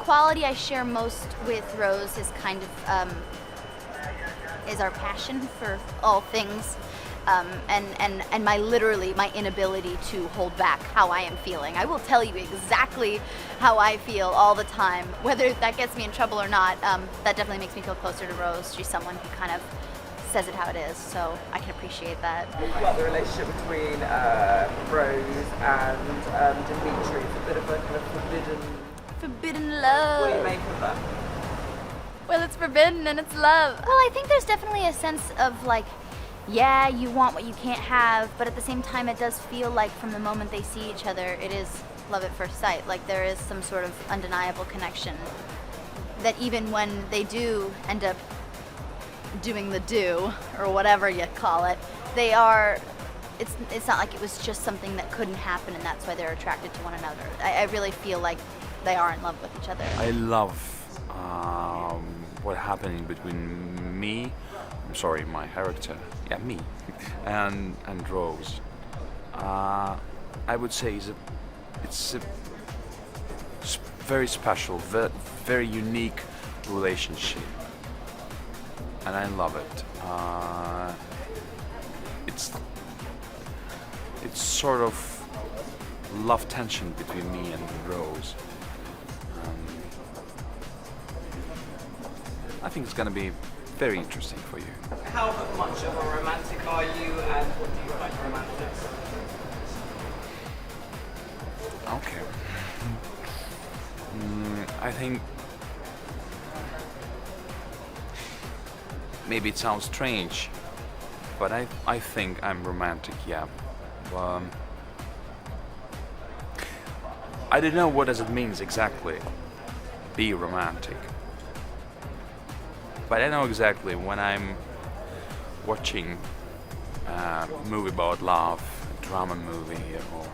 quality I share most with Rose is kind of is our passion for all things, and my inability to hold back how I am feeling. I will tell you exactly how I feel all the time, whether that gets me in trouble or not. That definitely makes me feel closer to Rose. She's someone who kind of says it how it is, so I can appreciate that. What about the relationship between Rose and Dimitri? It's a bit of a kind of forbidden love. What do you make of that? Well, it's forbidden and it's love. Well, I think there's definitely a sense of like, yeah, you want what you can't have, but at the same time it does feel like from the moment they see each other, it is love at first sight. Like there is some sort of undeniable connection that even when they do end up doing the do, or whatever you call it, they are, it's not like it was just something that couldn't happen and that's why they're attracted to one another. I really feel like they are in love with each other. I love what happening between my character, me, and Rose. I would say it's a very special, very unique relationship, and I love it. It's sort of love tension between me and Rose. I think it's going to be very interesting for you. How much of a romantic are you, and what do you find romantic? Okay. I think maybe it sounds strange, but I think I'm romantic, yeah. I don't know what does it means exactly, be romantic. But I know exactly when I'm watching a movie about love, a drama movie or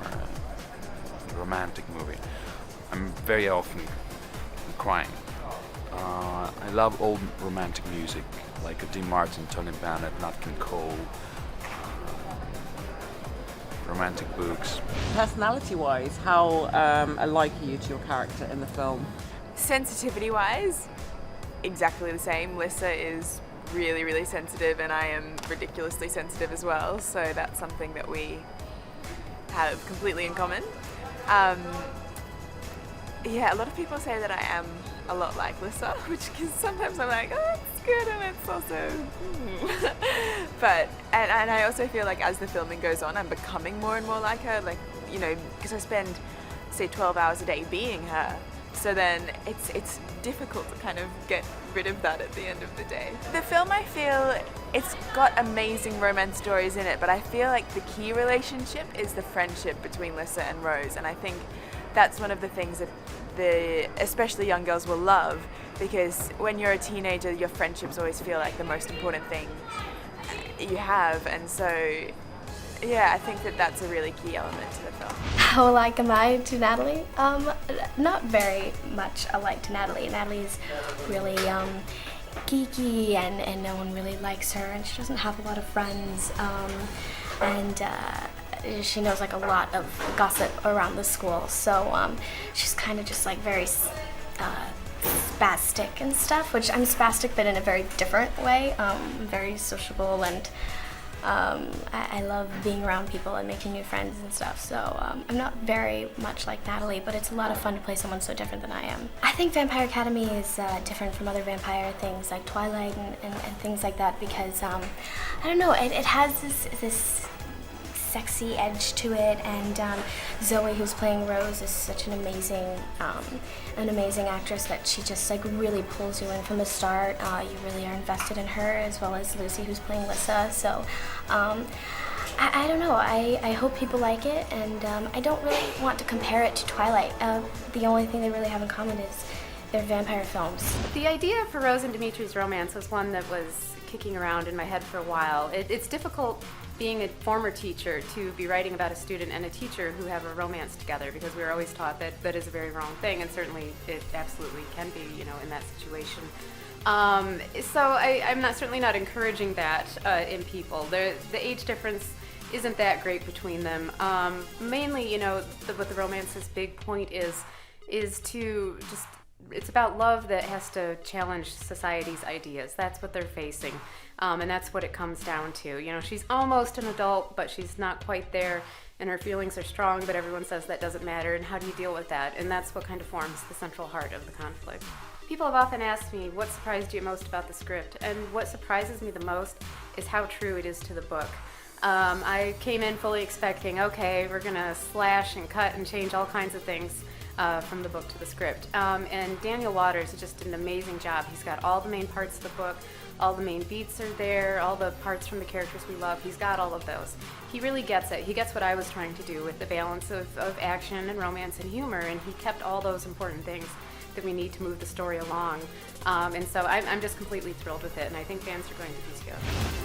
a romantic movie, I'm very often crying. I love old romantic music like Dean Martin, Tony Bennett, Nat King Cole, romantic books. Personality-wise, how alike are you to your character in the film? Sensitivity-wise, exactly the same. Lissa is really, really sensitive and I am ridiculously sensitive as well, so that's something that we have completely in common. Yeah, a lot of people say that I am a lot like Lissa, which is sometimes I'm like, oh, it's good, and it's also but and I also feel like as the filming goes on, I'm becoming more and more like her, like, you know, because I spend, say, 12 hours a day being her. So then it's difficult to kind of get rid of that at the end of the day. The film, I feel, it's got amazing romance stories in it, but I feel like the key relationship is the friendship between Lissa and Rose, and I think that's one of the things that especially young girls will love, because when you're a teenager, your friendships always feel like the most important thing you have, and so yeah, I think that that's a really key element to the film. How alike am I to Natalie? Not very much alike to Natalie. Natalie's really geeky and no one really likes her, and she doesn't have a lot of friends, and she knows like a lot of gossip around the school, so she's kind of just like very spastic and stuff, which I'm spastic but in a very different way. Very sociable, and I love being around people and making new friends and stuff, so I'm not very much like Natalie, but it's a lot of fun to play someone so different than I am. I think Vampire Academy is different from other vampire things like Twilight and things like that, because I don't know, it has this sexy edge to it, and Zoey, who's playing Rose, is such an amazing actress that she just like really pulls you in from the start. You really are invested in her, as well as Lucy, who's playing Lissa. So I don't know, I hope people like it, and I don't really want to compare it to Twilight. The only thing they really have in common is they're vampire films. The idea for Rose and Dimitri's romance was one that was kicking around in my head for a while. It's difficult being a former teacher to be writing about a student and a teacher who have a romance together, because we were always taught that that is a very wrong thing, and certainly it absolutely can be, you know, in that situation. So I'm certainly not encouraging that in people. The age difference isn't that great between them. Mainly, you know, what the romance's big point is to just it's about love that has to challenge society's ideas. That's what they're facing, and that's what it comes down to. You know, she's almost an adult, but she's not quite there, and her feelings are strong, but everyone says that doesn't matter, and how do you deal with that? And that's what kind of forms the central heart of the conflict. People have often asked me, what surprised you most about the script? And what surprises me the most is how true it is to the book. I came in fully expecting, okay, we're going to slash and cut and change all kinds of things from the book to the script. And Daniel Waters did just an amazing job. He's got all the main parts of the book, all the main beats are there, all the parts from the characters we love. He's got all of those. He really gets it. He gets what I was trying to do with the balance of action and romance and humor, and he kept all those important things that we need to move the story along. And so I'm just completely thrilled with it, and I think fans are going to be too.